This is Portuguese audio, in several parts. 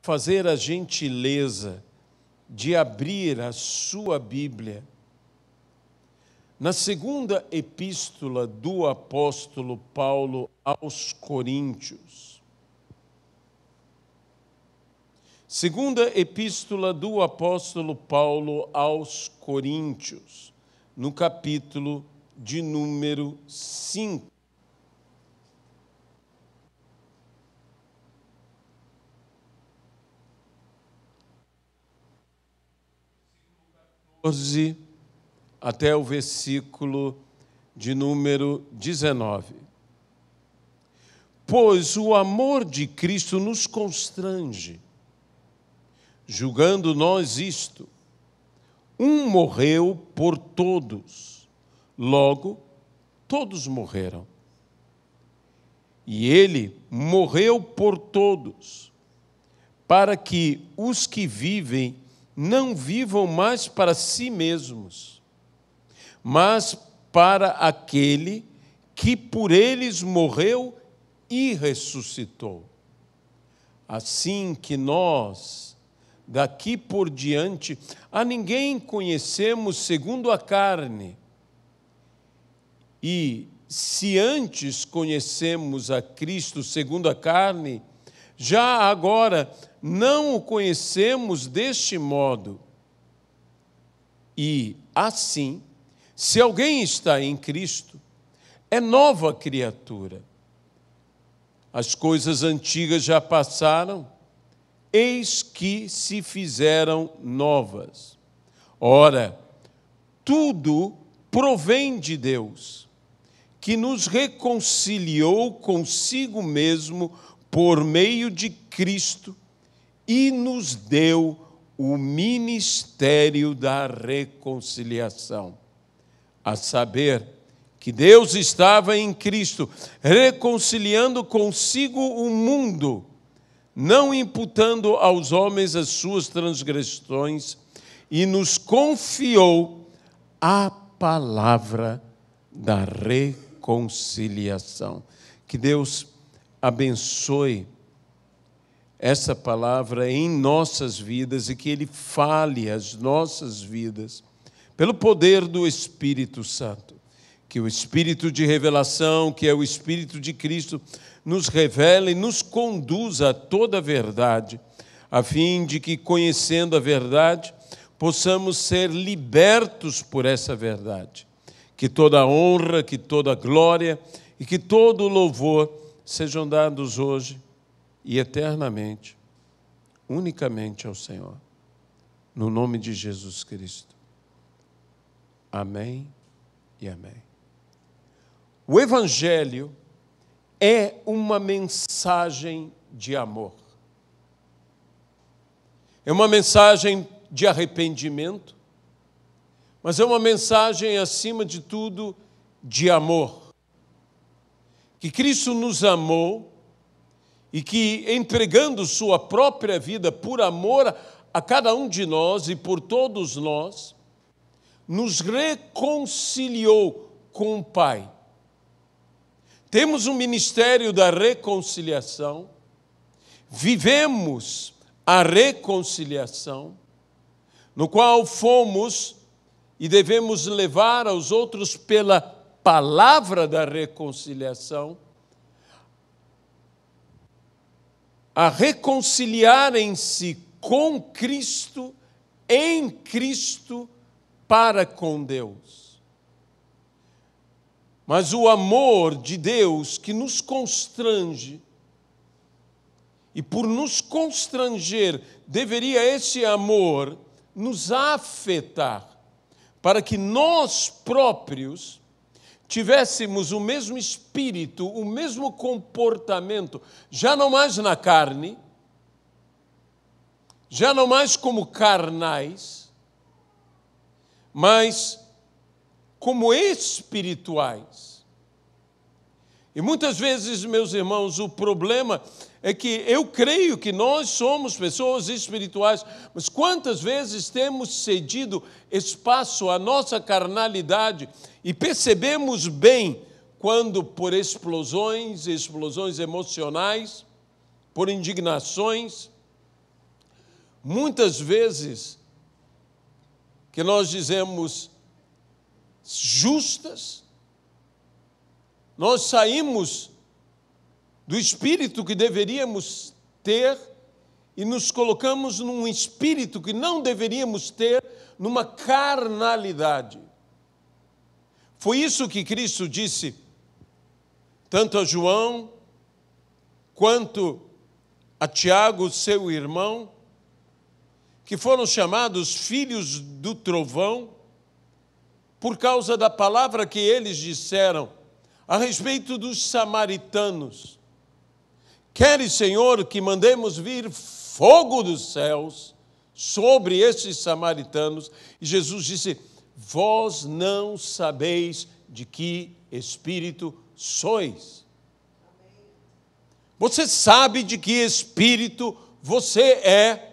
fazer a gentileza de abrir a sua Bíblia na segunda epístola do apóstolo Paulo aos Coríntios. Segunda epístola do apóstolo Paulo aos Coríntios, no capítulo de número 5. Até o versículo de número 19. Pois o amor de Cristo nos constrange, julgando nós isto: um morreu por todos, logo todos morreram. E ele morreu por todos, para que os que vivem não vivam mais para si mesmos, mas para aquele que por eles morreu e ressuscitou. Assim que nós, daqui por diante, a ninguém conhecemos segundo a carne. E se antes conhecemos a Cristo segundo a carne, já agora não o conhecemos deste modo. E assim, se alguém está em Cristo, é nova criatura. As coisas antigas já passaram, eis que se fizeram novas. Ora, tudo provém de Deus, que nos reconciliou consigo mesmo por meio de Cristo e nos deu o ministério da reconciliação. A saber, que Deus estava em Cristo, reconciliando consigo o mundo, não imputando aos homens as suas transgressões, e nos confiou a palavra da reconciliação. Que Deus abençoe essa palavra em nossas vidas e que Ele fale as nossas vidas pelo poder do Espírito Santo. Que o Espírito de revelação, que é o Espírito de Cristo, nos revele e nos conduza a toda a verdade, a fim de que, conhecendo a verdade, possamos ser libertos por essa verdade. Que toda a honra, que toda a glória e que todo o louvor sejam dados hoje e eternamente, unicamente ao Senhor. No nome de Jesus Cristo. Amém e amém. O Evangelho é uma mensagem de amor. É uma mensagem de arrependimento, mas é uma mensagem, acima de tudo, de amor. Que Cristo nos amou e que, entregando sua própria vida por amor a cada um de nós e por todos nós, nos reconciliou com o Pai. Temos um ministério da reconciliação, vivemos a reconciliação, no qual fomos e devemos levar aos outros pela palavra da reconciliação, a reconciliarem-se com Cristo, em Cristo, para com Deus. Mas o amor de Deus que nos constrange, e por nos constranger, deveria esse amor nos afetar, para que nós próprios tivéssemos o mesmo espírito, o mesmo comportamento, já não mais na carne, já não mais como carnais, mas como espirituais. E muitas vezes, meus irmãos, o problema é que eu creio que nós somos pessoas espirituais, mas quantas vezes temos cedido espaço à nossa carnalidade e percebemos bem quando por explosões emocionais, por indignações, Muitas vezes que nós dizemos justas, nós saímos do espírito que deveríamos ter e nos colocamos num espírito que não deveríamos ter, numa carnalidade. Foi isso que Cristo disse, tanto a João, quanto a Tiago, seu irmão, que foram chamados filhos do trovão, por causa da palavra que eles disseram a respeito dos samaritanos. Queres, Senhor, que mandemos vir fogo dos céus sobre estes samaritanos? E Jesus disse, vós não sabeis de que espírito sois. Você sabe de que espírito você é?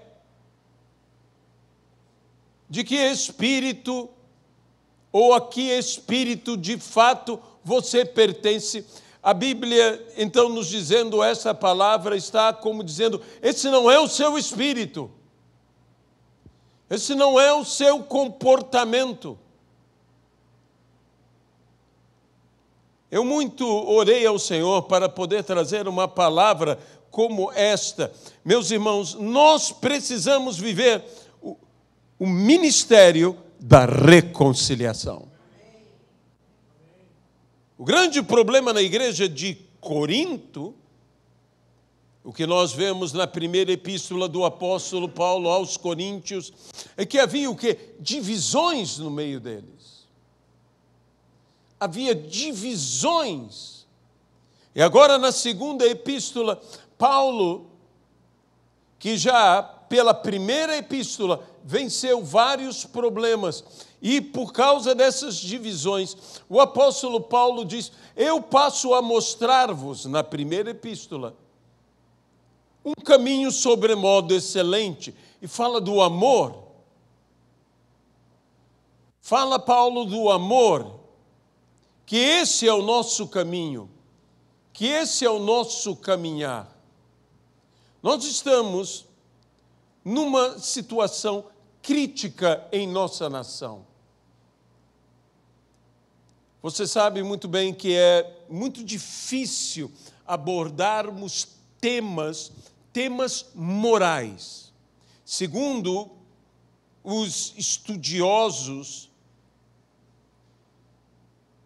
De que espírito, ou a que espírito de fato você pertence? A Bíblia, então, nos dizendo essa palavra, está como dizendo, esse não é o seu espírito, esse não é o seu comportamento. Eu muito orei ao Senhor para poder trazer uma palavra como esta. Meus irmãos, nós precisamos viver o ministério da reconciliação. O grande problema na igreja de Corinto, o que nós vemos na primeira epístola do apóstolo Paulo aos Coríntios, é que havia o quê? Divisões no meio deles. Havia divisões. E agora na segunda epístola, Paulo, que já pela primeira epístola venceu vários problemas, e por causa dessas divisões, o apóstolo Paulo diz, eu passo a mostrar-vos, na primeira epístola, um caminho sobremodo excelente, e fala do amor. Fala Paulo do amor, que esse é o nosso caminho, que esse é o nosso caminhar. Nós estamos numa situação crítica em nossa nação. Você sabe muito bem que é muito difícil abordarmos temas morais. Segundo os estudiosos,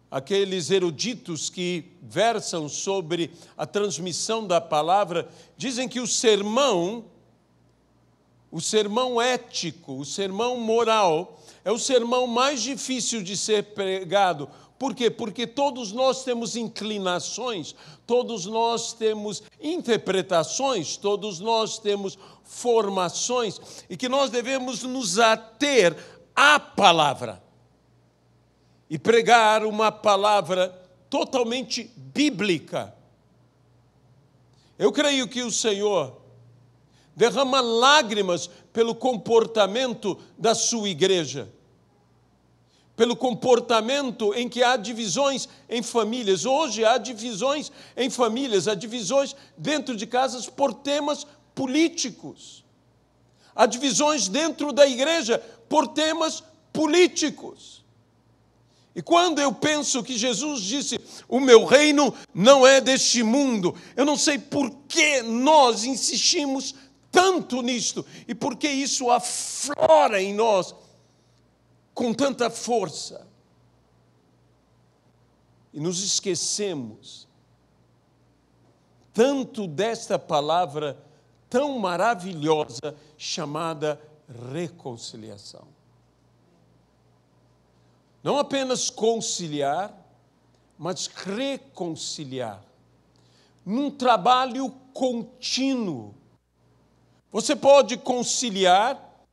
aqueles eruditos que versam sobre a transmissão da palavra, dizem que o sermão ético, o sermão moral, é o sermão mais difícil de ser pregado. Por quê? Porque todos nós temos inclinações, todos nós temos interpretações, todos nós temos formações, e que nós devemos nos ater à palavra e pregar uma palavra totalmente bíblica. Eu creio que o Senhor derrama lágrimas pelo comportamento da sua igreja, pelo comportamento em que há divisões em famílias. Hoje há divisões em famílias, há divisões dentro de casas por temas políticos. Há divisões dentro da igreja por temas políticos. E quando eu penso que Jesus disse, o meu reino não é deste mundo, eu não sei por que nós insistimos tanto nisto e por que isso aflora em nós com tanta força. E nos esquecemos tanto desta palavra tão maravilhosa chamada reconciliação. Não apenas conciliar, mas reconciliar. Num trabalho contínuo. Você pode conciliar,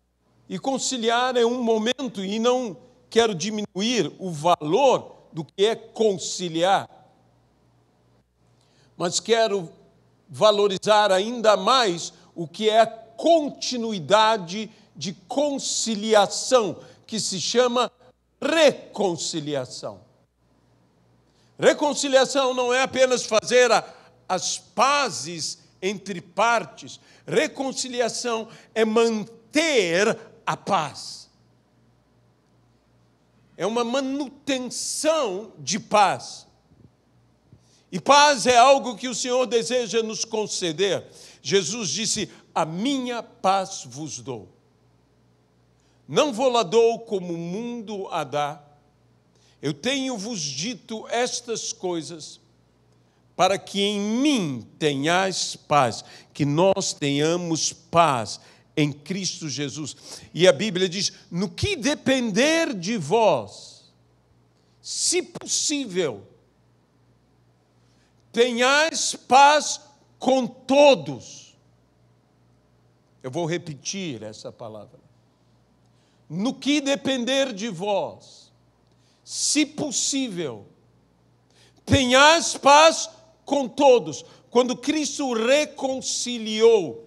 e conciliar é um momento, e não quero diminuir o valor do que é conciliar, mas quero valorizar ainda mais o que é a continuidade de conciliação, que se chama reconciliação. Reconciliação não é apenas fazer as pazes entre partes. Reconciliação é manter manter a paz. É uma manutenção de paz. E paz é algo que o Senhor deseja nos conceder. Jesus disse: a minha paz vos dou. Não vou lá dou como o mundo a dá. Eu tenho-vos dito estas coisas, para que em mim tenhais paz, que nós tenhamos paz em Cristo Jesus. E a Bíblia diz: no que depender de vós, se possível, tenhais paz com todos. Eu vou repetir essa palavra. No que depender de vós, se possível, tenhais paz com todos. Quando Cristo reconciliou,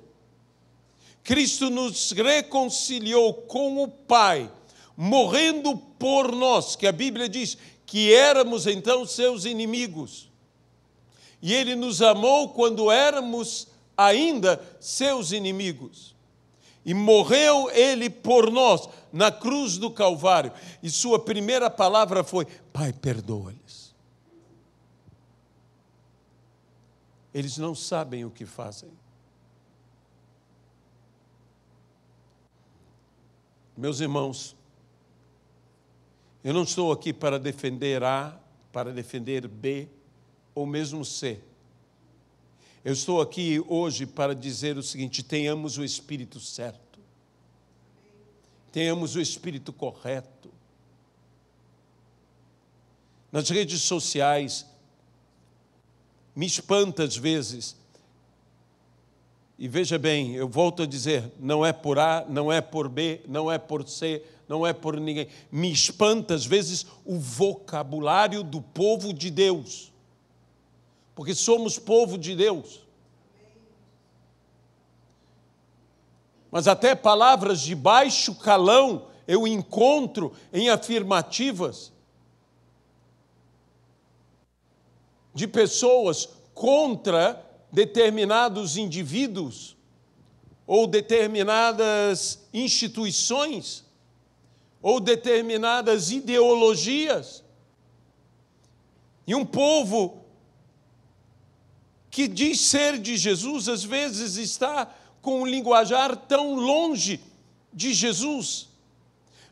Cristo nos reconciliou com o Pai, morrendo por nós, que a Bíblia diz que éramos então seus inimigos. E Ele nos amou quando éramos ainda seus inimigos. E morreu Ele por nós na cruz do Calvário. E sua primeira palavra foi: Pai, perdoa-lhes. Eles não sabem o que fazem. Meus irmãos, eu não estou aqui para defender A, para defender B, ou mesmo C. Eu estou aqui hoje para dizer o seguinte: tenhamos o espírito certo. Tenhamos o espírito correto. Nas redes sociais, me espanta às vezes, e veja bem, eu volto a dizer, não é por A, não é por B, não é por C, não é por ninguém. Me espanta às vezes o vocabulário do povo de Deus. Porque somos povo de Deus. Mas até palavras de baixo calão eu encontro em afirmativas de pessoas contra determinados indivíduos ou determinadas instituições ou determinadas ideologias. E um povo que diz ser de Jesus, às vezes está com um linguajar tão longe de Jesus.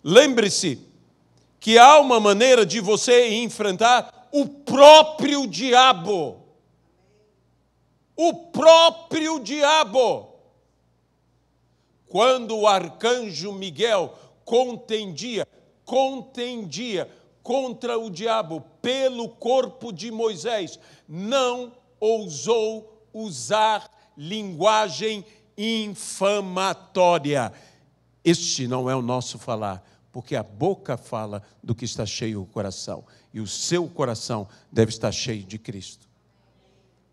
Lembre-se que há uma maneira de você enfrentar o próprio diabo. O próprio diabo. Quando o arcanjo Miguel contendia contra o diabo pelo corpo de Moisés, não ousou usar linguagem infamatória. Este não é o nosso falar, porque a boca fala do que está cheio o coração, e o seu coração deve estar cheio de Cristo.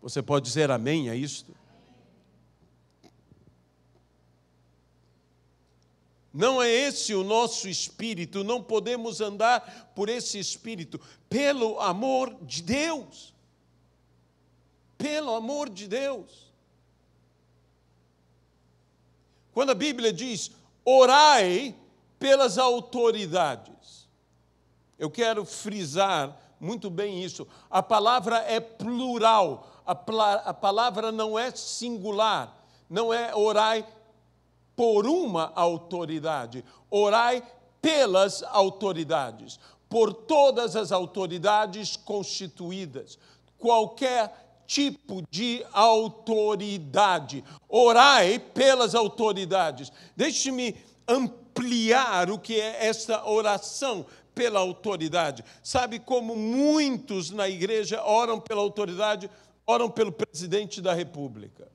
Você pode dizer amém a isto? Não é esse o nosso espírito, não podemos andar por esse espírito, pelo amor de Deus. Pelo amor de Deus. Quando a Bíblia diz, orai pelas autoridades, eu quero frisar muito bem isso. A palavra é plural, a palavra não é singular, não é orai por uma autoridade, orai pelas autoridades, por todas as autoridades constituídas, qualquer tipo de autoridade. Orai pelas autoridades. Deixe-me ampliar o que é essa oração pela autoridade. Sabe como muitos na igreja oram pela autoridade, oram pelo presidente da República.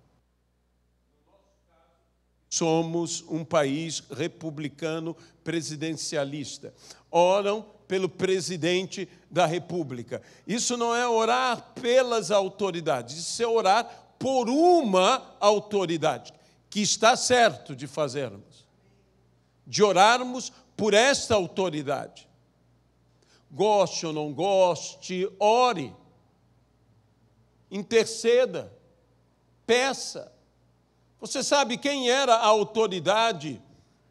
Somos um país republicano presidencialista. Oram pelo presidente da República. Isso não é orar pelas autoridades, isso é orar por uma autoridade, que está certo de fazermos, de orarmos por esta autoridade. Goste ou não goste, ore, interceda, peça. Você sabe quem era a autoridade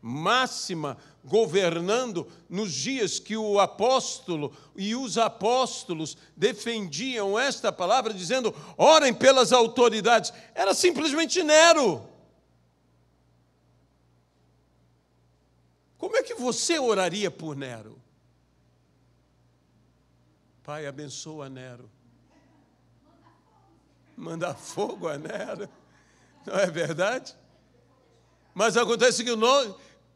máxima governando nos dias que o apóstolo e os apóstolos defendiam esta palavra, dizendo: orem pelas autoridades. Era simplesmente Nero. Como é que você oraria por Nero? Pai, abençoa Nero. Manda fogo a Nero. Não é verdade? Mas acontece que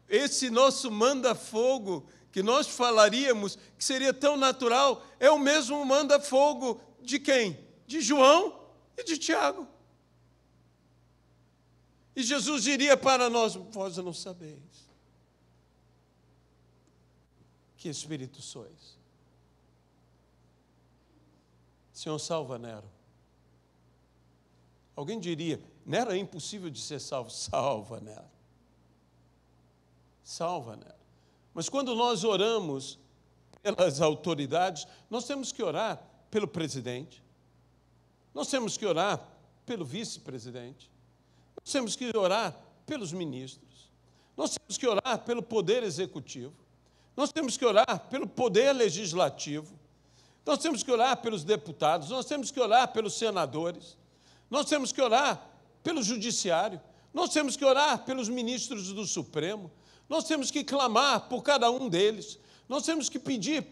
esse nosso manda-fogo, que nós falaríamos que seria tão natural, é o mesmo manda-fogo de quem? De João e de Tiago. E Jesus diria para nós: vós não sabeis que espírito sois. Senhor, salva Nero. Alguém diria: Nero é impossível de ser salvo. Salva Nero. Salva Nero. Mas quando nós oramos pelas autoridades, nós temos que orar pelo presidente, nós temos que orar pelo vice-presidente, nós temos que orar pelos ministros, nós temos que orar pelo poder executivo, nós temos que orar pelo poder legislativo, nós temos que orar pelos deputados, nós temos que orar pelos senadores, nós temos que orar pelo judiciário, nós temos que orar pelos ministros do Supremo, nós temos que clamar por cada um deles, nós temos que pedir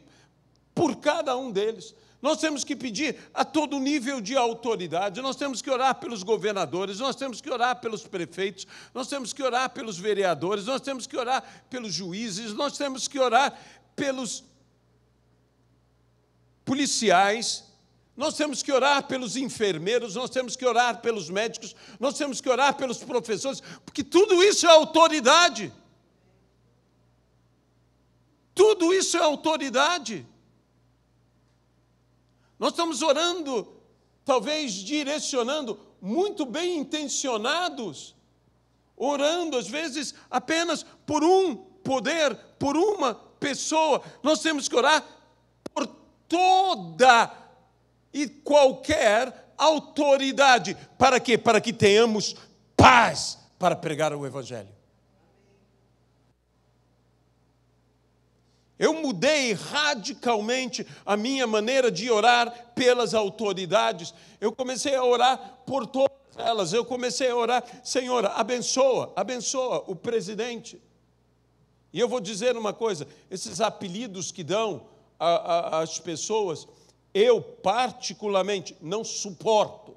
por cada um deles, nós temos que pedir a todo nível de autoridade, nós temos que orar pelos governadores, nós temos que orar pelos prefeitos, nós temos que orar pelos vereadores, nós temos que orar pelos juízes, nós temos que orar pelos policiais, nós temos que orar pelos enfermeiros, nós temos que orar pelos médicos, nós temos que orar pelos professores, porque tudo isso é autoridade. Tudo isso é autoridade. Nós estamos orando, talvez direcionando, muito bem intencionados, orando, às vezes, apenas por um poder, por uma pessoa. Nós temos que orar por toda e qualquer autoridade. Para quê? Para que tenhamos paz para pregar o Evangelho. Eu mudei radicalmente a minha maneira de orar pelas autoridades. Eu comecei a orar por todas elas. Eu comecei a orar: Senhor, abençoa o presidente. E eu vou dizer uma coisa: esses apelidos que dão às pessoas, eu particularmente não suporto.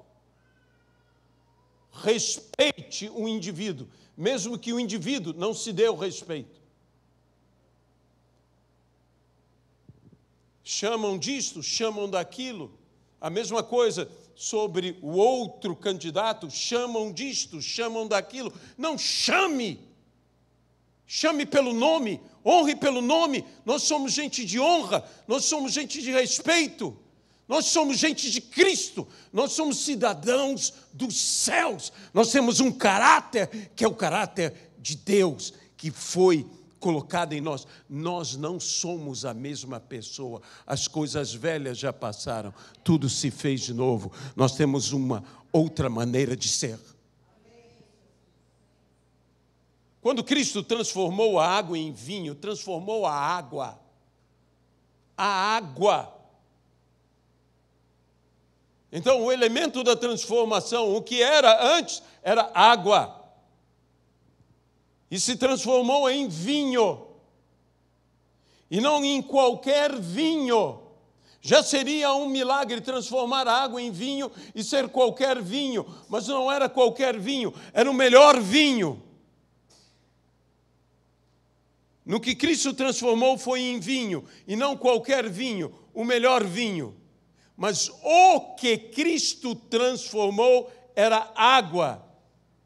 Respeite o indivíduo, mesmo que o indivíduo não se dê o respeito. Chamam disto, chamam daquilo. A mesma coisa sobre o outro candidato, chamam disto, chamam daquilo. Não, chame pelo nome, honre pelo nome. Nós somos gente de honra, nós somos gente de respeito, nós somos gente de Cristo, nós somos cidadãos dos céus. Nós temos um caráter que é o caráter de Deus, que foi colocado em nós. Nós não somos a mesma pessoa. As coisas velhas já passaram, tudo se fez de novo. Nós temos uma outra maneira de ser. Quando Cristo transformou a água em vinho, transformou a água. Então, o elemento da transformação, o que era antes, era água. E se transformou em vinho. E não em qualquer vinho. Já seria um milagre transformar a água em vinho e ser qualquer vinho. Mas não era qualquer vinho, era o melhor vinho. No que Cristo transformou foi em vinho, e não qualquer vinho, o melhor vinho. Mas o que Cristo transformou era água,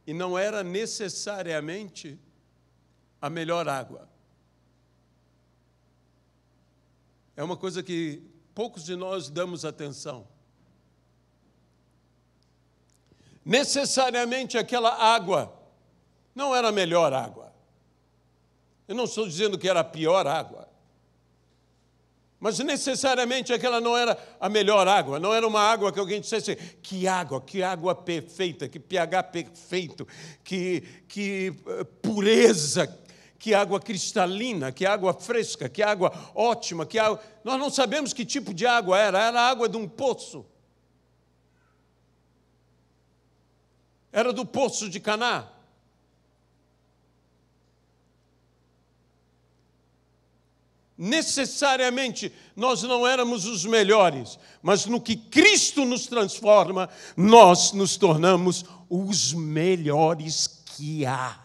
e não era necessariamente a melhor água. É uma coisa que poucos de nós damos atenção. Necessariamente aquela água não era a melhor água. Eu não estou dizendo que era a pior água. Mas necessariamente aquela não era a melhor água, não era uma água que alguém dissesse: que água perfeita, que pH perfeito, que pureza, que água cristalina, que água fresca, que água ótima, que água... Nós não sabemos que tipo de água era a água de um poço. Era do poço de Caná. Necessariamente nós não éramos os melhores, mas no que Cristo nos transforma, nós nos tornamos os melhores que há.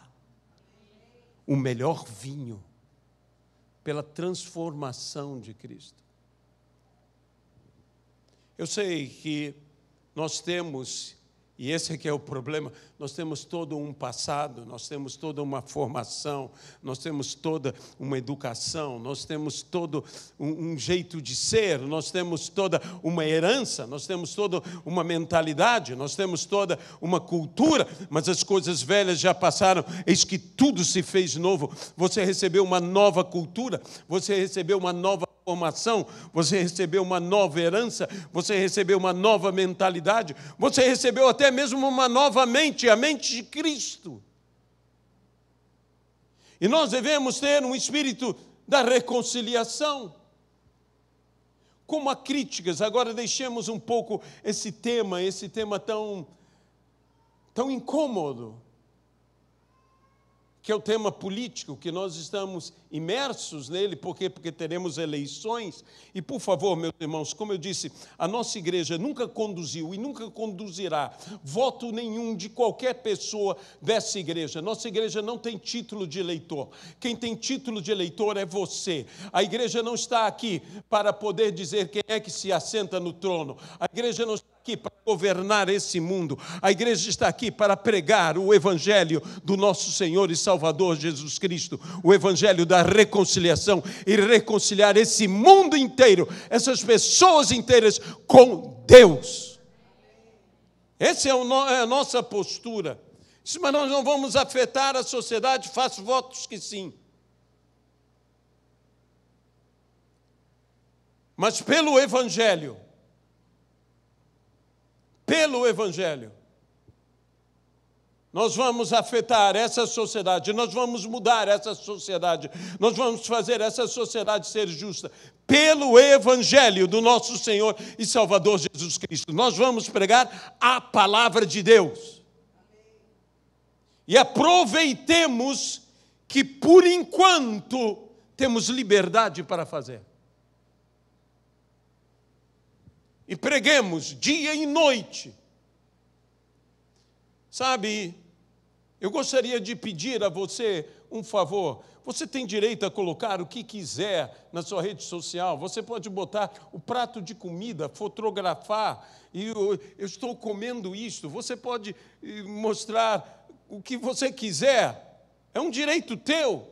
O melhor vinho, pela transformação de Cristo. Eu sei que nós temos, e esse aqui é o problema, nós temos todo um passado, nós temos toda uma formação, nós temos toda uma educação, nós temos todo um jeito de ser, nós temos toda uma herança, nós temos toda uma mentalidade, nós temos toda uma cultura, mas as coisas velhas já passaram, eis que tudo se fez novo. Você recebeu uma nova cultura, você recebeu uma nova formação, você recebeu uma nova herança, você recebeu uma nova mentalidade, você recebeu até mesmo uma nova mente, a mente de Cristo. E nós devemos ter um espírito da reconciliação. Como há críticas, agora deixemos um pouco esse tema tão incômodo, que é o tema político, que nós estamos imersos nele, porque teremos eleições. E, por favor, meus irmãos, como eu disse, a nossa igreja nunca conduziu e nunca conduzirá voto nenhum de qualquer pessoa dessa igreja. Nossa igreja não tem título de eleitor. Quem tem título de eleitor é você. A igreja não está aqui para poder dizer quem é que se assenta no trono. A igreja não está aqui para governar esse mundo. A igreja está aqui para pregar o evangelho do nosso Senhor e Salvador Jesus Cristo, o evangelho da reconciliação, e reconciliar esse mundo inteiro, essas pessoas inteiras com Deus. Essa é a nossa postura. Mas nós não vamos afetar a sociedade, faço votos que sim. Mas pelo evangelho, nós vamos afetar essa sociedade, nós vamos mudar essa sociedade, nós vamos fazer essa sociedade ser justa, pelo evangelho do nosso Senhor e Salvador Jesus Cristo. Nós vamos pregar a palavra de Deus. E aproveitemos que, por enquanto, temos liberdade para fazer. E preguemos dia e noite. Sabe, eu gostaria de pedir a você um favor. Você tem direito a colocar o que quiser na sua rede social. Você pode botar o prato de comida, fotografar, e eu estou comendo isto. Você pode mostrar o que você quiser. É um direito teu.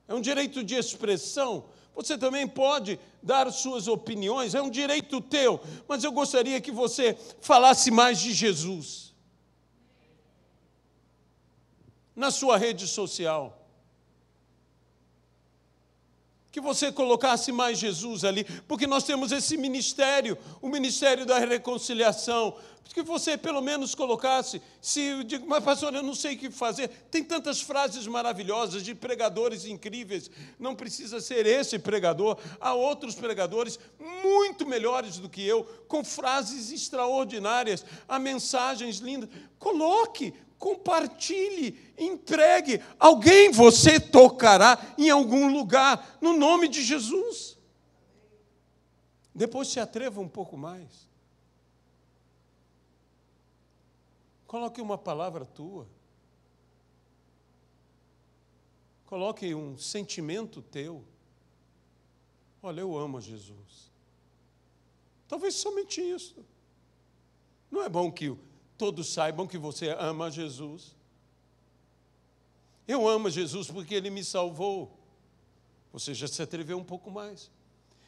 É um direito de expressão. Você também pode dar suas opiniões, é um direito teu, mas eu gostaria que você falasse mais de Jesus na sua rede social. Que você colocasse mais Jesus ali, porque nós temos esse ministério, o ministério da reconciliação, que você pelo menos colocasse, se eu digo, mas pastor, eu não sei o que fazer, tem tantas frases maravilhosas de pregadores incríveis, não precisa ser esse pregador, há outros pregadores muito melhores do que eu, com frases extraordinárias, há mensagens lindas, coloque, compartilhe, entregue. Alguém você tocará em algum lugar, no nome de Jesus. Depois se atreva um pouco mais. Coloque uma palavra tua. Coloque um sentimento teu. Olha, eu amo Jesus. Talvez somente isso. Não é bom que todos saibam que você ama Jesus? Eu amo Jesus porque Ele me salvou. Você já se atreveu um pouco mais.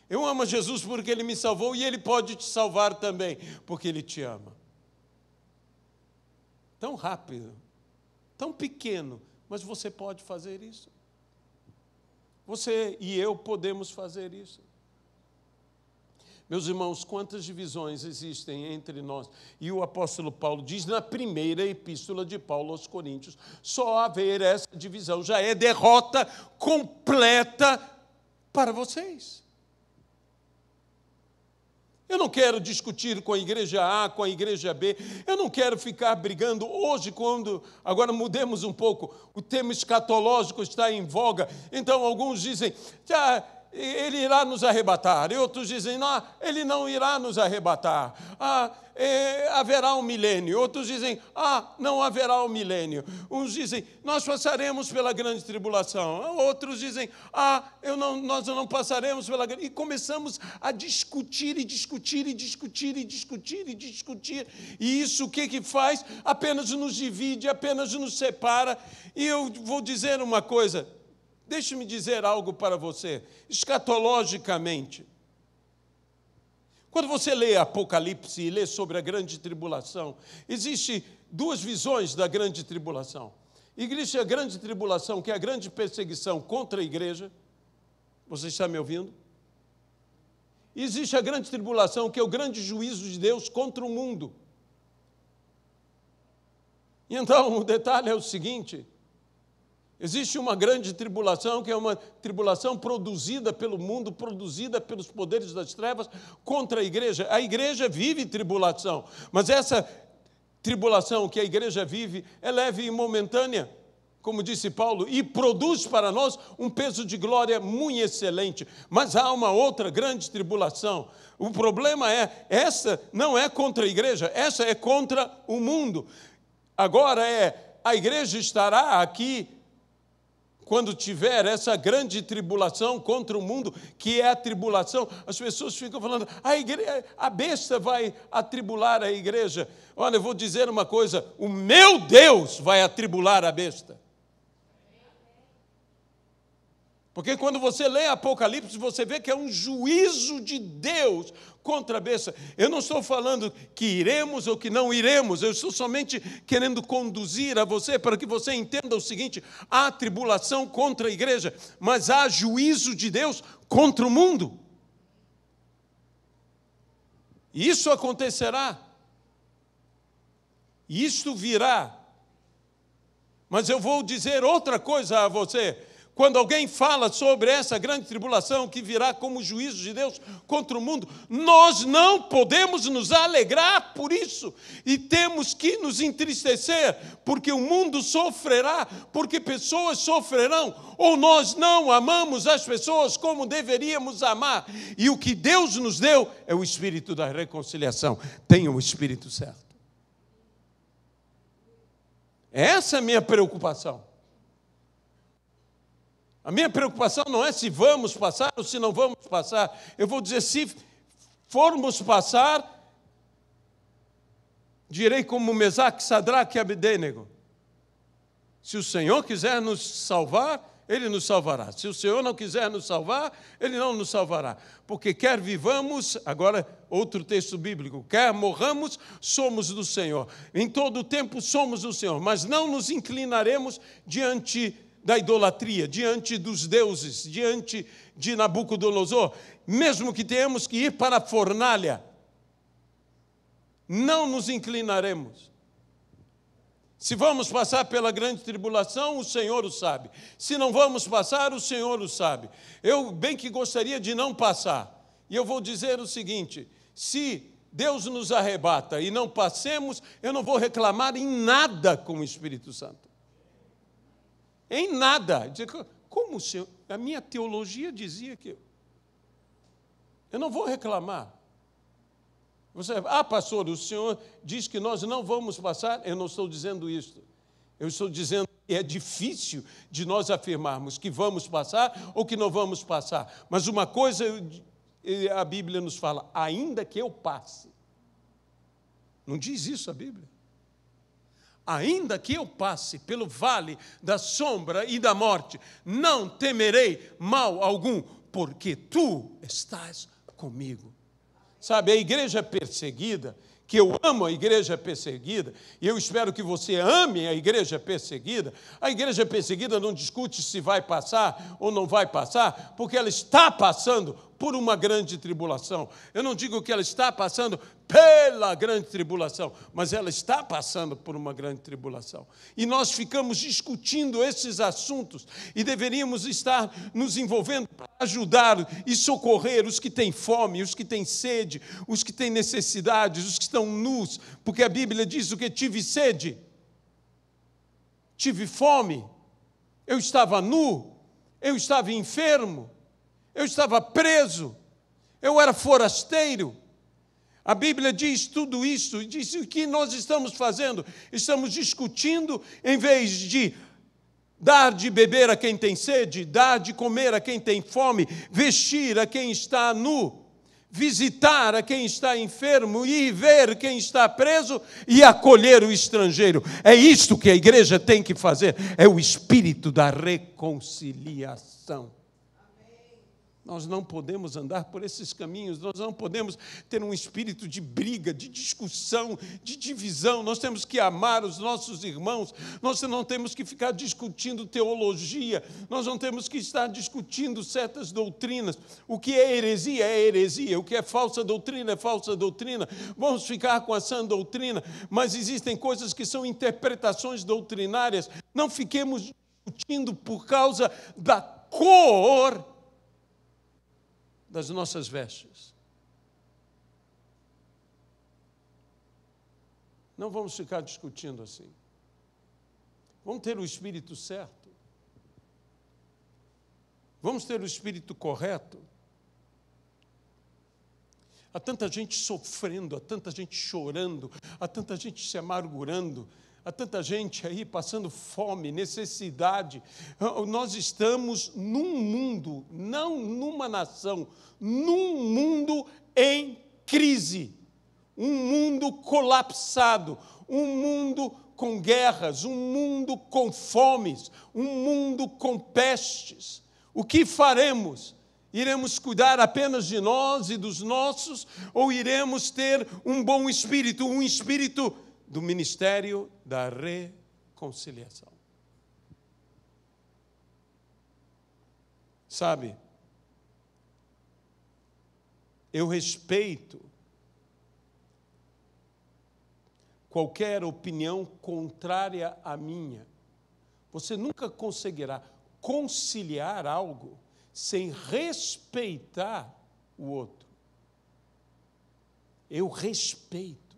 Eu amo Jesus porque Ele me salvou e Ele pode te salvar também, porque Ele te ama. Tão rápido, tão pequeno, mas você pode fazer isso. Você e eu podemos fazer isso. Meus irmãos, quantas divisões existem entre nós? E o apóstolo Paulo diz na primeira epístola de Paulo aos Coríntios, só haver essa divisão já é derrota completa para vocês. Eu não quero discutir com a igreja A, com a igreja B. Eu não quero ficar brigando hoje, agora mudemos um pouco, o tema escatológico está em voga. Então, alguns dizem, ele irá nos arrebatar. E outros dizem, não, ele não irá nos arrebatar. Haverá um milênio. Outros dizem, não haverá um milênio. Uns dizem, nós passaremos pela grande tribulação. Outros dizem, nós não passaremos pela grande... E começamos a discutir, e discutir, e discutir, e discutir, e discutir. E isso o que faz? Apenas nos divide, apenas nos separa. E eu vou dizer uma coisa, deixe-me dizer algo para você, escatologicamente. Quando você lê Apocalipse e lê sobre a grande tribulação, existem duas visões da grande tribulação. Existe a grande tribulação, que é a grande perseguição contra a igreja. Você está me ouvindo? Existe a grande tribulação, que é o grande juízo de Deus contra o mundo. E então, o detalhe é o seguinte: existe uma grande tribulação, que é uma tribulação produzida pelo mundo, produzida pelos poderes das trevas contra a igreja. A igreja vive tribulação, mas essa tribulação que a igreja vive é leve e momentânea, como disse Paulo, e produz para nós um peso de glória muito excelente. Mas há uma outra grande tribulação. O problema é, essa não é contra a igreja, essa é contra o mundo. Agora a igreja estará aqui quando tiver essa grande tribulação contra o mundo, que é a tribulação. As pessoas ficam falando, a besta vai atribular a igreja. Olha, eu vou dizer uma coisa, o meu Deus vai atribular a besta. Porque quando você lê Apocalipse, você vê que é um juízo de Deus contra a besta. Eu não estou falando que iremos ou que não iremos, eu estou somente querendo conduzir a você para que você entenda o seguinte: há tribulação contra a igreja, mas há juízo de Deus contra o mundo. Isso acontecerá. Isto virá. Mas eu vou dizer outra coisa a você. Quando alguém fala sobre essa grande tribulação que virá como juízo de Deus contra o mundo, nós não podemos nos alegrar por isso. E temos que nos entristecer, porque o mundo sofrerá, porque pessoas sofrerão, ou nós não amamos as pessoas como deveríamos amar. E o que Deus nos deu é o Espírito da reconciliação. Tenha o Espírito certo. Essa é a minha preocupação. A minha preocupação não é se vamos passar ou se não vamos passar. Eu vou dizer, se formos passar, direi como Mesaque, Sadraque e Abedênego: se o Senhor quiser nos salvar, Ele nos salvará. Se o Senhor não quiser nos salvar, Ele não nos salvará. Porque quer vivamos, agora outro texto bíblico, quer morramos, somos do Senhor. Em todo o tempo somos do Senhor, mas não nos inclinaremos diante da idolatria, diante dos deuses, diante de Nabucodonosor, mesmo que tenhamos que ir para a fornalha, não nos inclinaremos. Se vamos passar pela grande tribulação, o Senhor o sabe. Se não vamos passar, o Senhor o sabe. Eu bem que gostaria de não passar. E eu vou dizer o seguinte: se Deus nos arrebata e não passemos, eu não vou reclamar em nada com o Espírito Santo. Em nada. Como o Senhor? A minha teologia dizia que eu não vou reclamar. Você, pastor, o Senhor diz que nós não vamos passar. Eu não estou dizendo isso. Eu estou dizendo que é difícil de nós afirmarmos que vamos passar ou que não vamos passar. Mas uma coisa a Bíblia nos fala: ainda que eu passe. Não diz isso a Bíblia? Ainda que eu passe pelo vale da sombra e da morte, não temerei mal algum, porque tu estás comigo. Sabe, a igreja perseguida, que eu amo a igreja perseguida, e eu espero que você ame a igreja perseguida não discute se vai passar ou não vai passar, porque ela está passando por uma grande tribulação. Eu não digo que ela está passando pela grande tribulação, mas ela está passando por uma grande tribulação. E nós ficamos discutindo esses assuntos e deveríamos estar nos envolvendo para ajudar e socorrer os que têm fome, os que têm sede, os que têm necessidades, os que estão nus, porque a Bíblia diz o que? Tive sede, tive fome, eu estava nu, eu estava enfermo, eu estava preso, eu era forasteiro. A Bíblia diz tudo isso, e diz o que nós estamos fazendo. Estamos discutindo, em vez de dar de beber a quem tem sede, dar de comer a quem tem fome, vestir a quem está nu, visitar a quem está enfermo, e ver quem está preso e acolher o estrangeiro. É isto que a igreja tem que fazer, é o espírito da reconciliação. Nós não podemos andar por esses caminhos, nós não podemos ter um espírito de briga, de discussão, de divisão. Nós temos que amar os nossos irmãos, nós não temos que ficar discutindo teologia, nós não temos que estar discutindo certas doutrinas. O que é heresia, o que é falsa doutrina é falsa doutrina. Vamos ficar com a sã doutrina, mas existem coisas que são interpretações doutrinárias. Não fiquemos discutindo por causa da cor das nossas vestes. Não vamos ficar discutindo assim. Vamos ter o espírito certo. Vamos ter o espírito correto. Há tanta gente sofrendo, há tanta gente chorando, há tanta gente se amargurando, há tanta gente aí passando fome, necessidade. Nós estamos num mundo, não numa nação, num mundo em crise, um mundo colapsado, um mundo com guerras, um mundo com fomes, um mundo com pestes. O que faremos? Iremos cuidar apenas de nós e dos nossos, ou iremos ter um bom espírito, um espírito do ministério da reconciliação? Sabe, eu respeito qualquer opinião contrária à minha. Você nunca conseguirá conciliar algo sem respeitar o outro. Eu respeito.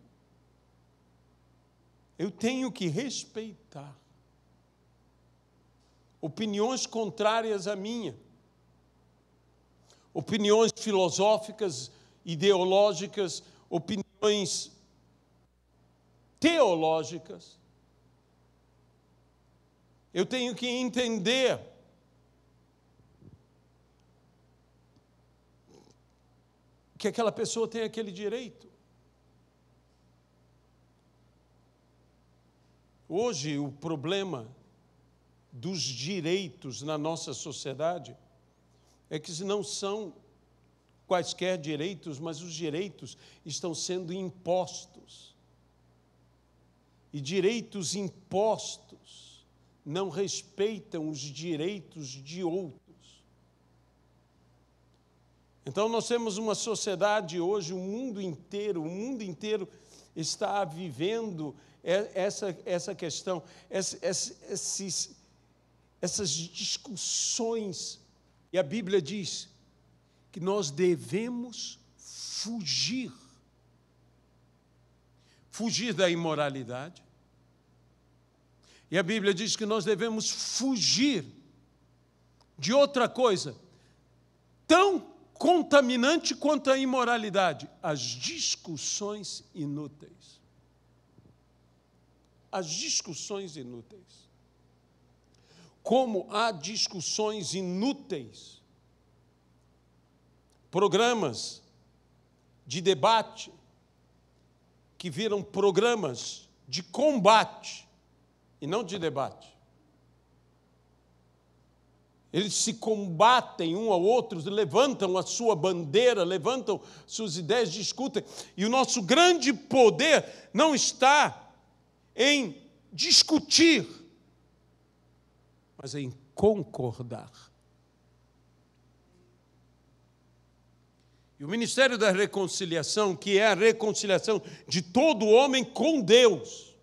Eu tenho que respeitar opiniões contrárias à minha, opiniões filosóficas, ideológicas, opiniões teológicas. Eu tenho que entender que aquela pessoa tem aquele direito. Hoje, o problema dos direitos na nossa sociedade é que não são quaisquer direitos, mas os direitos estão sendo impostos. E direitos impostos não respeitam os direitos de outros. Então, nós temos uma sociedade hoje, o mundo inteiro está vivendo essa questão, essas discussões. E a Bíblia diz que nós devemos fugir da imoralidade. E a Bíblia diz que nós devemos fugir de outra coisa tão contaminante quanto a imoralidade: as discussões inúteis. As discussões inúteis. Como há discussões inúteis, programas de debate que viram programas de combate e não de debate. Eles se combatem um ao outro, levantam a sua bandeira, levantam suas ideias, discutem. E o nosso grande poder não está em discutir, mas em concordar. E o ministério da reconciliação, que é a reconciliação de todo homem com Deus,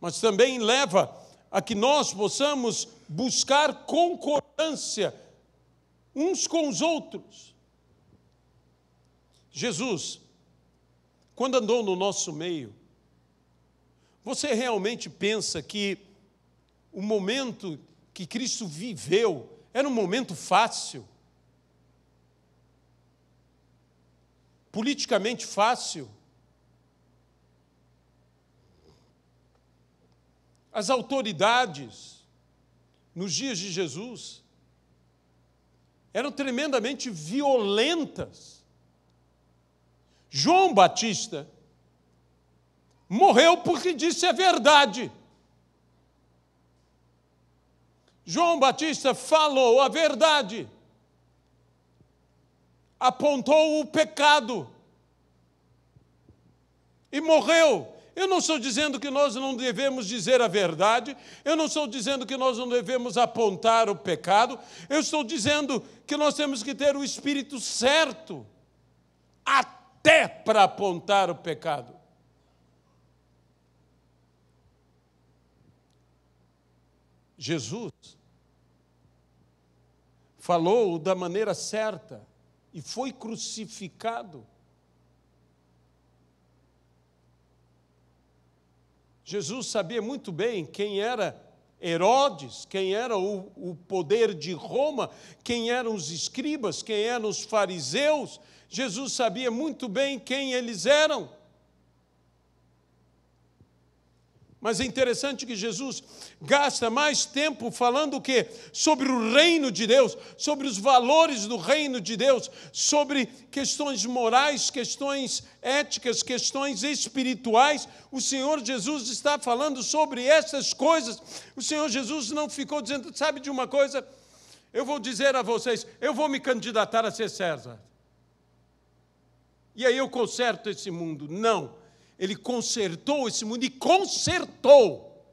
mas também leva a que nós possamos buscar concordância uns com os outros. Jesus, quando andou no nosso meio, você realmente pensa que o momento que Cristo viveu era um momento fácil? Politicamente fácil? As autoridades, nos dias de Jesus, eram tremendamente violentas. João Batista morreu porque disse a verdade. João Batista falou a verdade, apontou o pecado e morreu. Eu não estou dizendo que nós não devemos dizer a verdade, eu não estou dizendo que nós não devemos apontar o pecado, eu estou dizendo que nós temos que ter o espírito certo, até para apontar o pecado. Jesus falou da maneira certa e foi crucificado. Jesus sabia muito bem quem era Herodes, quem era o poder de Roma, quem eram os escribas, quem eram os fariseus. Jesus sabia muito bem quem eles eram. Mas é interessante que Jesus gasta mais tempo falando o quê? Sobre o reino de Deus, sobre os valores do reino de Deus, sobre questões morais, questões éticas, questões espirituais. O Senhor Jesus está falando sobre essas coisas. O Senhor Jesus não ficou dizendo, sabe de uma coisa? Eu vou dizer a vocês, eu vou me candidatar a ser César. E aí eu conserto esse mundo. Não. Ele consertou esse mundo e consertou.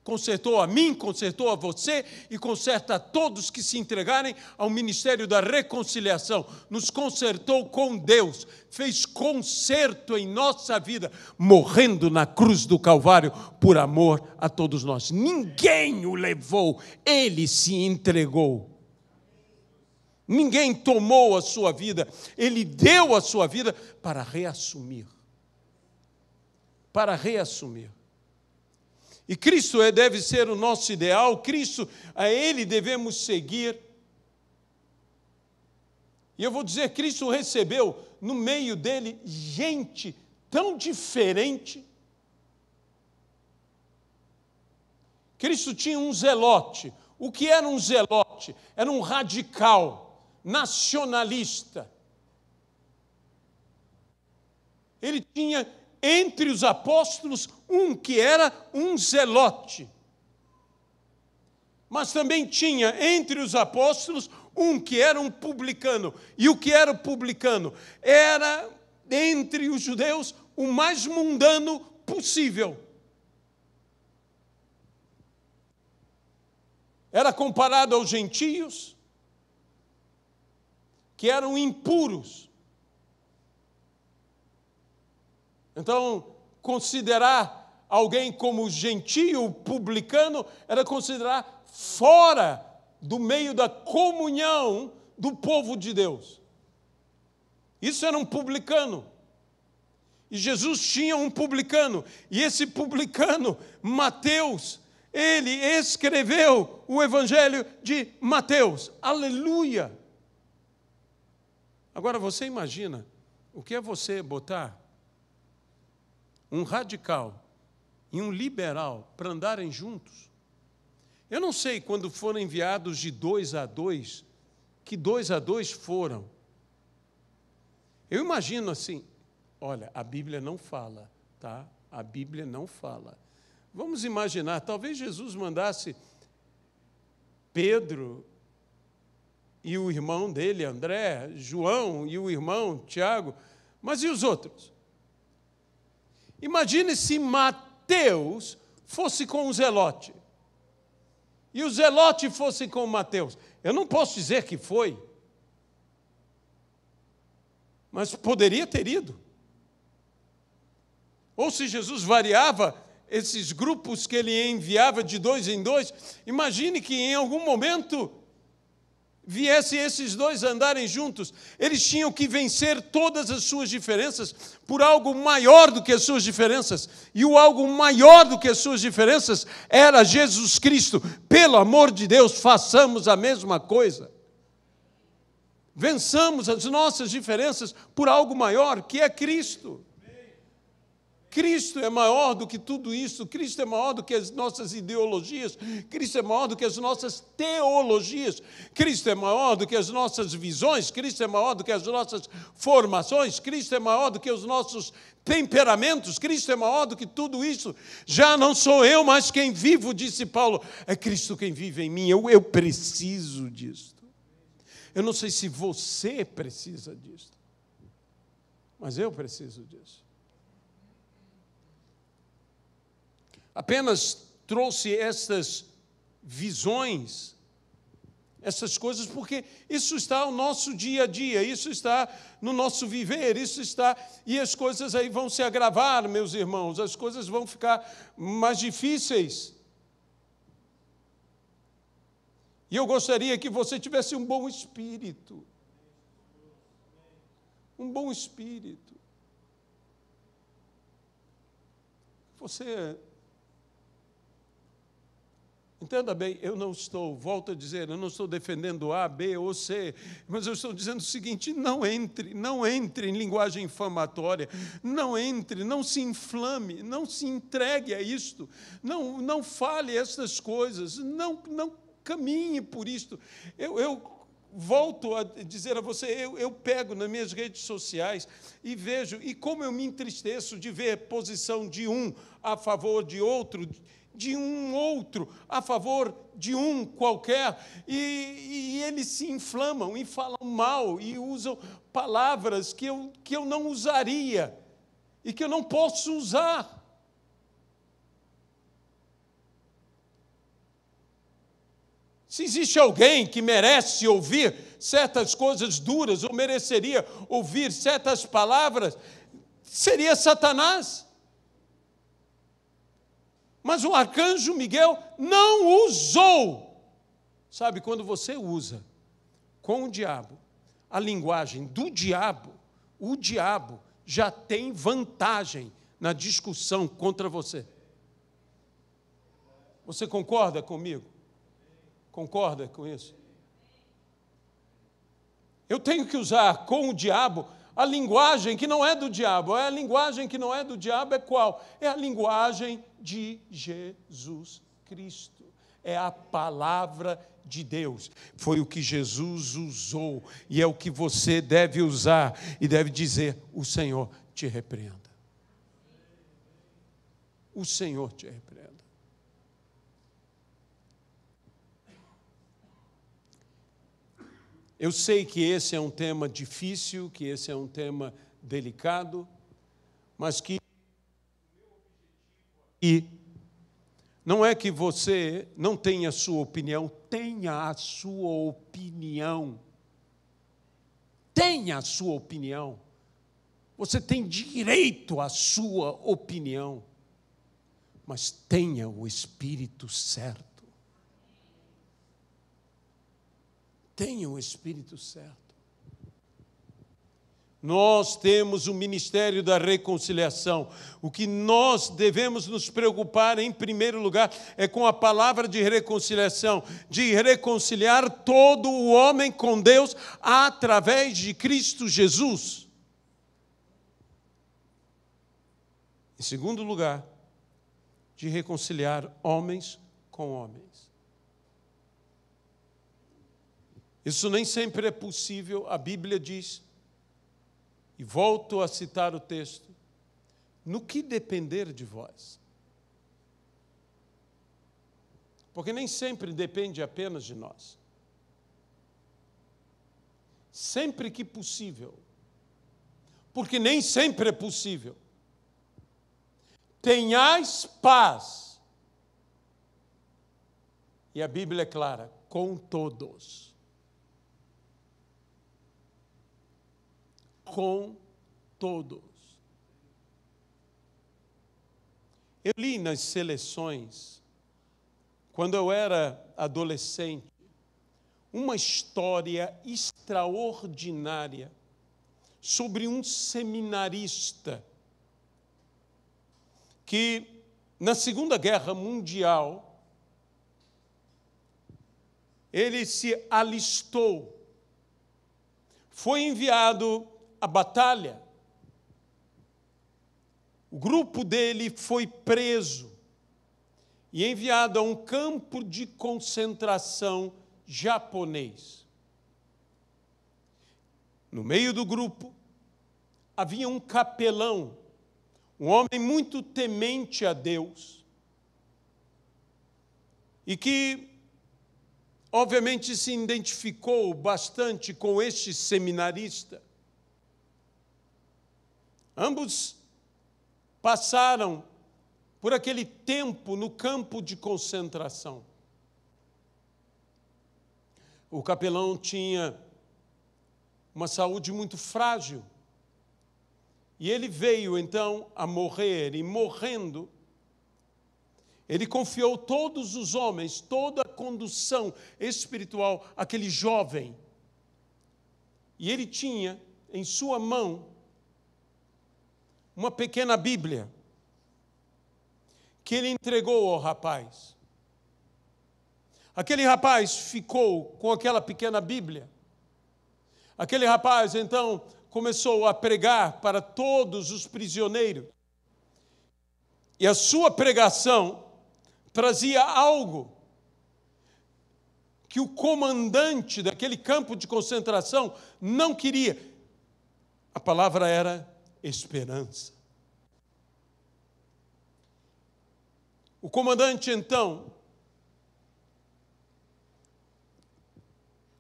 Consertou a mim, consertou a você e conserta a todos que se entregarem ao ministério da reconciliação. Nos consertou com Deus, fez conserto em nossa vida, morrendo na cruz do Calvário por amor a todos nós. Ninguém o levou, ele se entregou. Ninguém tomou a sua vida, ele deu a sua vida para reassumir. Para reassumir. E Cristo deve ser o nosso ideal, Cristo, a Ele devemos seguir. E eu vou dizer, Cristo recebeu no meio dele gente tão diferente. Cristo tinha um zelote. O que era um zelote? Era um radical, nacionalista. Ele tinha entre os apóstolos um que era um zelote. Mas também tinha entre os apóstolos um que era um publicano. E o que era o publicano? Era, entre os judeus, o mais mundano possível. Era comparado aos gentios, que eram impuros. Então, considerar alguém como gentio, publicano, era considerar fora do meio da comunhão do povo de Deus. Isso era um publicano. E Jesus tinha um publicano. E esse publicano, Mateus, ele escreveu o Evangelho de Mateus. Aleluia! Agora, você imagina o que é você botar um radical e um liberal para andarem juntos? Eu não sei quando foram enviados de 2 a 2, que 2 a 2 foram. Eu imagino assim, olha, a Bíblia não fala, tá? A Bíblia não fala. Vamos imaginar, talvez Jesus mandasse Pedro e o irmão dele, André, João e o irmão, Tiago, mas e os outros? Imagine se Mateus fosse com um zelote. e o Zelote fosse com Mateus. Eu não posso dizer que foi, mas poderia ter ido. Ou se Jesus variava esses grupos que ele enviava de 2 em 2, imagine que em algum momento viessem esses dois andarem juntos. Eles tinham que vencer todas as suas diferenças por algo maior do que as suas diferenças. E o algo maior do que as suas diferenças era Jesus Cristo. Pelo amor de Deus, façamos a mesma coisa. Vençamos as nossas diferenças por algo maior, que é Cristo. Cristo é maior do que tudo isso, Cristo é maior do que as nossas ideologias, Cristo é maior do que as nossas teologias, Cristo é maior do que as nossas visões, Cristo é maior do que as nossas formações, Cristo é maior do que os nossos temperamentos, Cristo é maior do que tudo isso. Já não sou eu mais quem vivo, disse Paulo, é Cristo quem vive em mim, eu preciso disso. Eu não sei se você precisa disso, mas eu preciso disso. Apenas trouxe essas visões, essas coisas, porque isso está no nosso dia a dia, isso está no nosso viver, isso está... E as coisas aí vão se agravar, meus irmãos, as coisas vão ficar mais difíceis. E eu gostaria que você tivesse um bom espírito. Um bom espírito. Você... Entenda bem, eu não estou, volto a dizer, eu não estou defendendo A, B ou C, mas eu estou dizendo o seguinte, não entre em linguagem infamatória, não entre, não se inflame, não se entregue a isto, não fale estas coisas, não caminhe por isto. Eu volto a dizer a você, eu pego nas minhas redes sociais e vejo, e como eu me entristeço de ver posição de um a favor de outro, de um outro a favor de um qualquer, e eles se inflamam e falam mal e usam palavras que eu não usaria e que eu não posso usar. Se existe alguém que merece ouvir certas coisas duras ou mereceria ouvir certas palavras, seria Satanás. Mas o arcanjo Miguel não usou. Sabe, quando você usa com o diabo a linguagem do diabo, o diabo já tem vantagem na discussão contra você. Você concorda comigo? Concorda com isso? Eu tenho que usar com o diabo a linguagem que não é do diabo. A linguagem que não é do diabo é qual? É a linguagem de Jesus Cristo. É a palavra de Deus. Foi o que Jesus usou e é o que você deve usar e deve dizer: o Senhor te repreenda. O Senhor te repreenda. Eu sei que esse é um tema difícil, que esse é um tema delicado, mas que não é que você não tenha a sua opinião, tenha a sua opinião. Tenha a sua opinião. Você tem direito à sua opinião, mas tenha o espírito certo. Tenha o Espírito certo. Nós temos o ministério da reconciliação. O que nós devemos nos preocupar, em primeiro lugar, é com a palavra de reconciliação, de reconciliar todo o homem com Deus através de Cristo Jesus. Em segundo lugar, de reconciliar homens com homens. Isso nem sempre é possível, a Bíblia diz, e volto a citar o texto, no que depender de vós. Porque nem sempre depende apenas de nós. Sempre que possível, porque nem sempre é possível, tenhais paz E a Bíblia é clara, com todos. Com todos. Eu li nas seleções, quando eu era adolescente, uma história extraordinária sobre um seminarista que, na Segunda Guerra Mundial, ele se alistou, foi enviado à batalha. O grupo dele foi preso e enviado a um campo de concentração japonês. No meio do grupo havia um capelão, um homem muito temente a Deus e que, obviamente, se identificou bastante com este seminarista. Ambos passaram por aquele tempo no campo de concentração. O capelão tinha uma saúde muito frágil. E ele veio, então, a morrer, e morrendo, ele confiou todos os homens, toda a condução espiritual àquele jovem. E ele tinha em sua mão uma pequena Bíblia que ele entregou ao rapaz. Aquele rapaz ficou com aquela pequena Bíblia. Aquele rapaz, então, começou a pregar para todos os prisioneiros. E a sua pregação trazia algo que o comandante daquele campo de concentração não queria. A palavra era esperança. O comandante, então,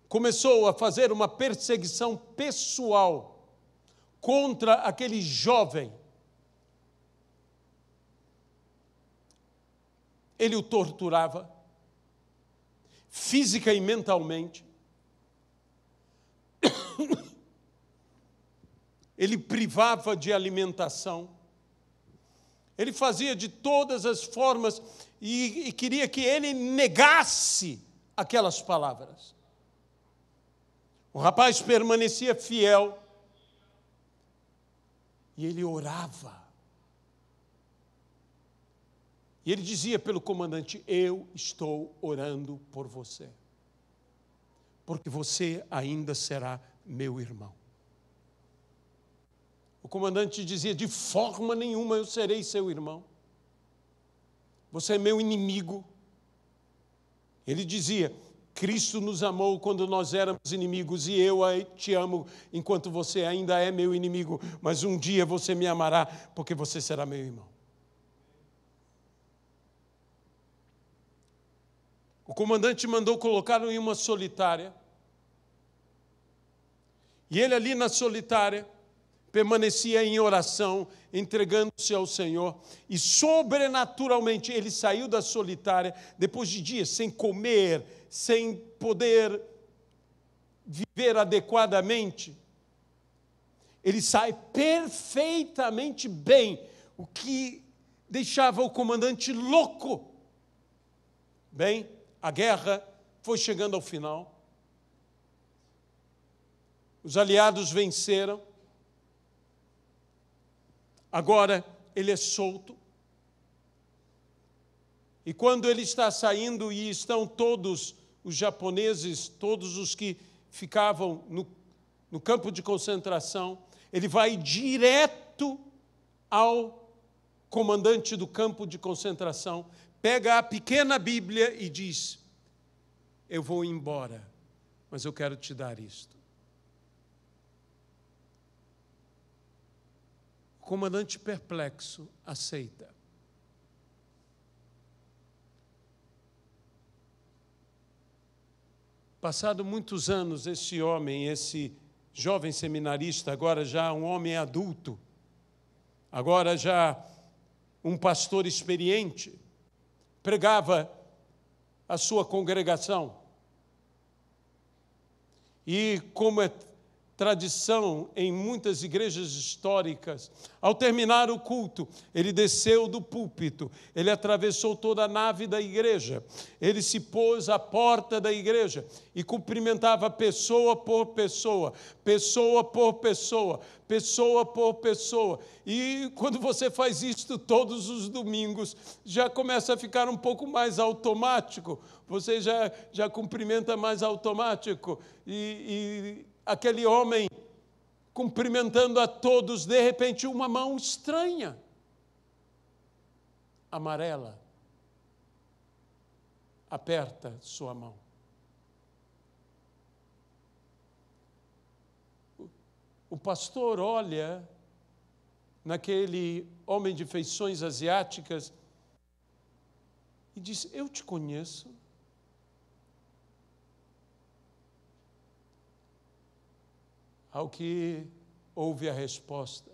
começou a fazer uma perseguição pessoal contra aquele jovem. Ele o torturava, física e mentalmente. Ele privava de alimentação. Ele fazia de todas as formas e queria que ele negasse aquelas palavras. O rapaz permanecia fiel e ele orava. E ele dizia pelo comandante: eu estou orando por você, porque você ainda será meu irmão. O comandante dizia: de forma nenhuma eu serei seu irmão. Você é meu inimigo. Ele dizia: Cristo nos amou quando nós éramos inimigos e eu te amo enquanto você ainda é meu inimigo, mas um dia você me amará porque você será meu irmão. O comandante mandou colocá-lo em uma solitária. E ele ali na solitária permanecia em oração, entregando-se ao Senhor. E sobrenaturalmente ele saiu da solitária depois de dias sem comer, sem poder viver adequadamente. Ele sai perfeitamente bem, o que deixava o comandante louco. Bem, a guerra foi chegando ao final. Os aliados venceram. Agora ele é solto. E quando ele está saindo e estão todos os japoneses, todos os que ficavam no campo de concentração, ele vai direto ao comandante do campo de concentração, pega a pequena Bíblia e diz: eu vou embora, mas eu quero te dar isto. O comandante perplexo aceita. Passado muitos anos, esse homem, esse jovem seminarista, agora já um homem adulto, agora já um pastor experiente, pregava a sua congregação. E como é tradição em muitas igrejas históricas, ao terminar o culto, ele desceu do púlpito, ele atravessou toda a nave da igreja, ele se pôs à porta da igreja e cumprimentava pessoa por pessoa, pessoa por pessoa, pessoa por pessoa. E quando você faz isto todos os domingos, já começa a ficar um pouco mais automático, você já cumprimenta mais automático. E aquele homem cumprimentando a todos, de repente uma mão estranha, amarela, aperta sua mão. O pastor olha naquele homem de feições asiáticas e diz: eu te conheço. Ao que ouve a resposta: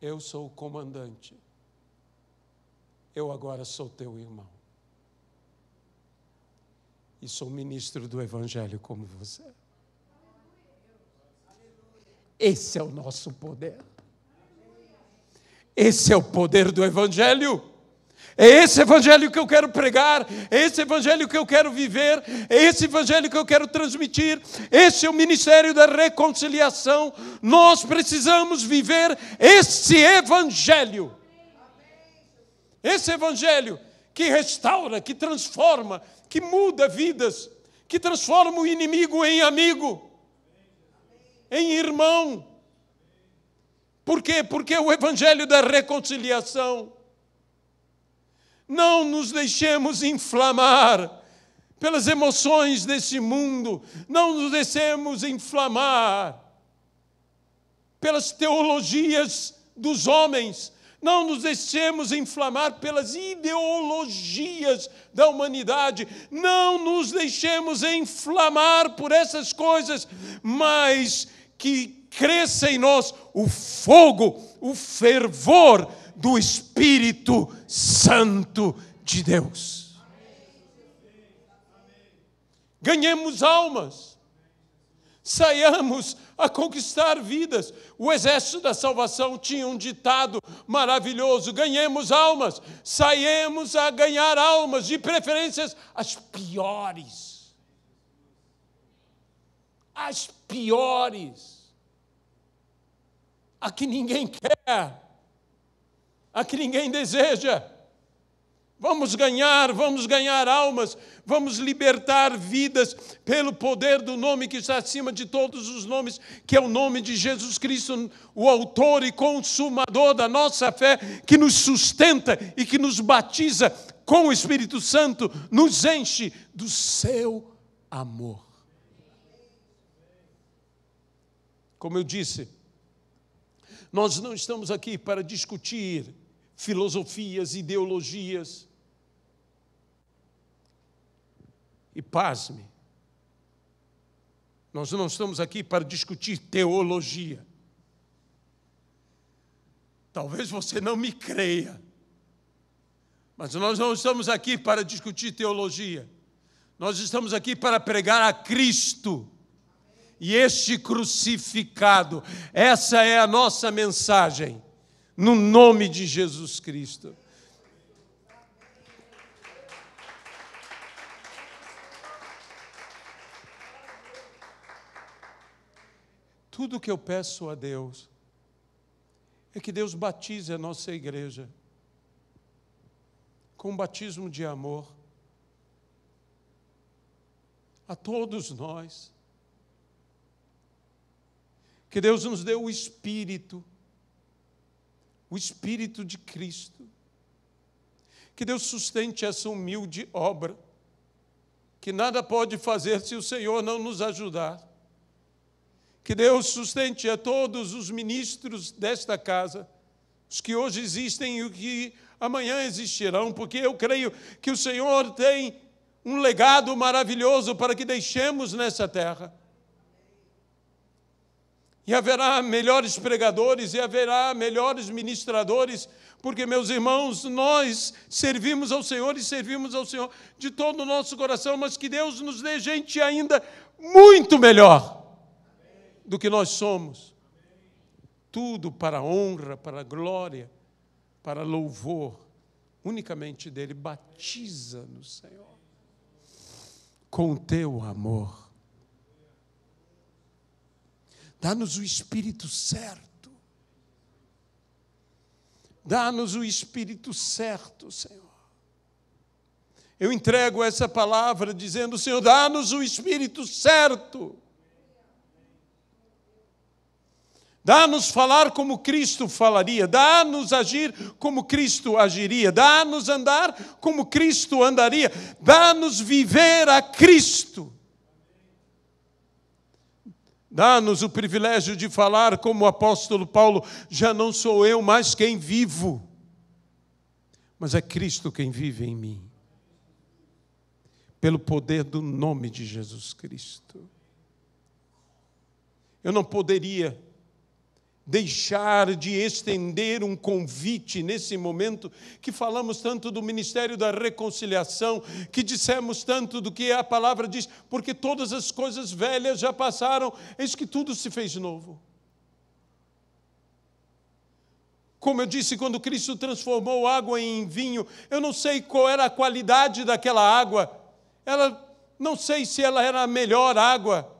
eu sou o comandante, eu agora sou teu irmão. E sou ministro do Evangelho como você. Esse é o nosso poder. Esse é o poder do Evangelho. É esse Evangelho que eu quero pregar, é esse Evangelho que eu quero viver, é esse Evangelho que eu quero transmitir. Esse é o ministério da reconciliação. Nós precisamos viver esse Evangelho. Esse Evangelho que restaura, que transforma, que muda vidas, que transforma o inimigo em amigo, em irmão. Por quê? Porque é o Evangelho da reconciliação. Não nos deixemos inflamar pelas emoções desse mundo. Não nos deixemos inflamar pelas teologias dos homens. Não nos deixemos inflamar pelas ideologias da humanidade. Não nos deixemos inflamar por essas coisas, mas que cresça em nós o fogo, o fervor do Espírito Santo de Deus. Ganhemos almas, saiamos a conquistar vidas. O exército da salvação tinha um ditado maravilhoso: ganhemos almas, saiamos a ganhar almas, de preferências as piores. As piores. A que ninguém quer, a que ninguém deseja. Vamos ganhar almas, vamos libertar vidas pelo poder do nome que está acima de todos os nomes, que é o nome de Jesus Cristo, o autor e consumador da nossa fé, que nos sustenta e que nos batiza com o Espírito Santo, nos enche do seu amor. Como eu disse, nós não estamos aqui para discutir filosofias, ideologias. E pasme, nós não estamos aqui para discutir teologia. Talvez você não me creia, mas nós não estamos aqui para discutir teologia. Nós estamos aqui para pregar a Cristo e este crucificado. Essa é a nossa mensagem, no nome de Jesus Cristo. Tudo que eu peço a Deus é que Deus batize a nossa igreja com um batismo de amor a todos nós. Que Deus nos dê o Espírito de Cristo. Que Deus sustente essa humilde obra, que nada pode fazer se o Senhor não nos ajudar. Que Deus sustente a todos os ministros desta casa, os que hoje existem e os que amanhã existirão, porque eu creio que o Senhor tem um legado maravilhoso para que deixemos nessa terra. E haverá melhores pregadores, e haverá melhores ministradores, porque, meus irmãos, nós servimos ao Senhor e servimos ao Senhor de todo o nosso coração, mas que Deus nos dê gente ainda muito melhor do que nós somos. Tudo para a honra, para a glória, para louvor, unicamente dEle. Batiza-nos, Senhor, com o Teu amor. Dá-nos o Espírito certo. Dá-nos o Espírito certo, Senhor. Eu entrego essa palavra dizendo, Senhor, dá-nos o Espírito certo. Dá-nos falar como Cristo falaria. Dá-nos agir como Cristo agiria. Dá-nos andar como Cristo andaria. Dá-nos viver a Cristo. Dá-nos o privilégio de falar como o apóstolo Paulo, já não sou eu mais quem vivo, mas é Cristo quem vive em mim. Pelo poder do nome de Jesus Cristo. Eu não poderia deixar de estender um convite nesse momento que falamos tanto do ministério da reconciliação, que dissemos tanto do que a palavra diz, porque todas as coisas velhas já passaram, eis que tudo se fez novo. Como eu disse, quando Cristo transformou água em vinho, eu não sei qual era a qualidade daquela água, não sei se ela era a melhor água,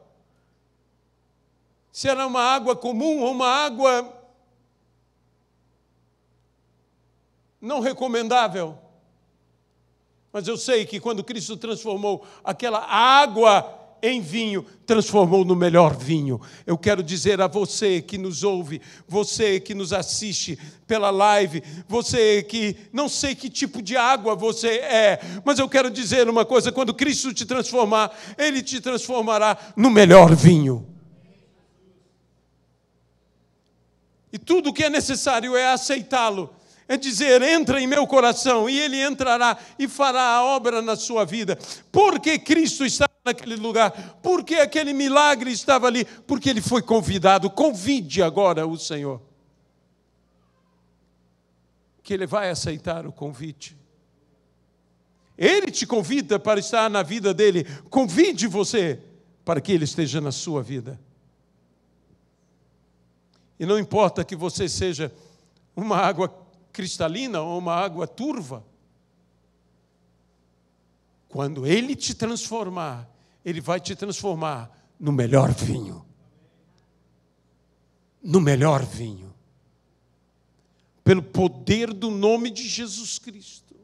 se era uma água comum ou uma água não recomendável. Mas eu sei que quando Cristo transformou aquela água em vinho, transformou no melhor vinho. Eu quero dizer a você que nos ouve, você que nos assiste pela live, você que não sei que tipo de água você é, mas eu quero dizer uma coisa, quando Cristo te transformar, Ele te transformará no melhor vinho. E tudo o que é necessário é aceitá-lo, é dizer, entra em meu coração, e Ele entrará e fará a obra na sua vida. Porque Cristo está naquele lugar, porque aquele milagre estava ali, porque Ele foi convidado. Convide agora o Senhor, que Ele vai aceitar o convite. Ele te convida para estar na vida dEle, convide você para que Ele esteja na sua vida. E não importa que você seja uma água cristalina ou uma água turva. Quando Ele te transformar, Ele vai te transformar no melhor vinho. No melhor vinho. Pelo poder do nome de Jesus Cristo.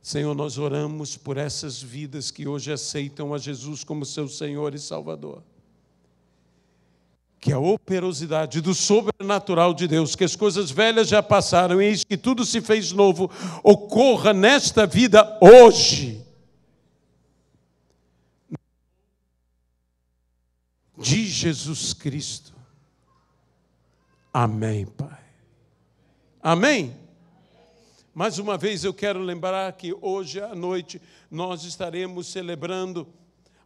Senhor, nós oramos por essas vidas que hoje aceitam a Jesus como seu Senhor e Salvador. Que a operosidade do sobrenatural de Deus, que as coisas velhas já passaram e eis que tudo se fez novo, ocorra nesta vida hoje. De Jesus Cristo. Amém, Pai. Amém? Mais uma vez eu quero lembrar que hoje à noite nós estaremos celebrando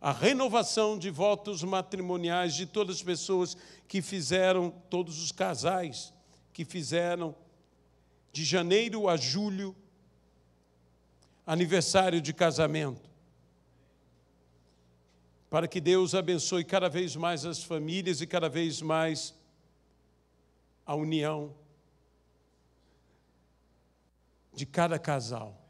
a renovação de votos matrimoniais de todas as pessoas que fizeram, todos os casais que fizeram de janeiro a julho, aniversário de casamento. Para que Deus abençoe cada vez mais as famílias e cada vez mais a união de cada casal.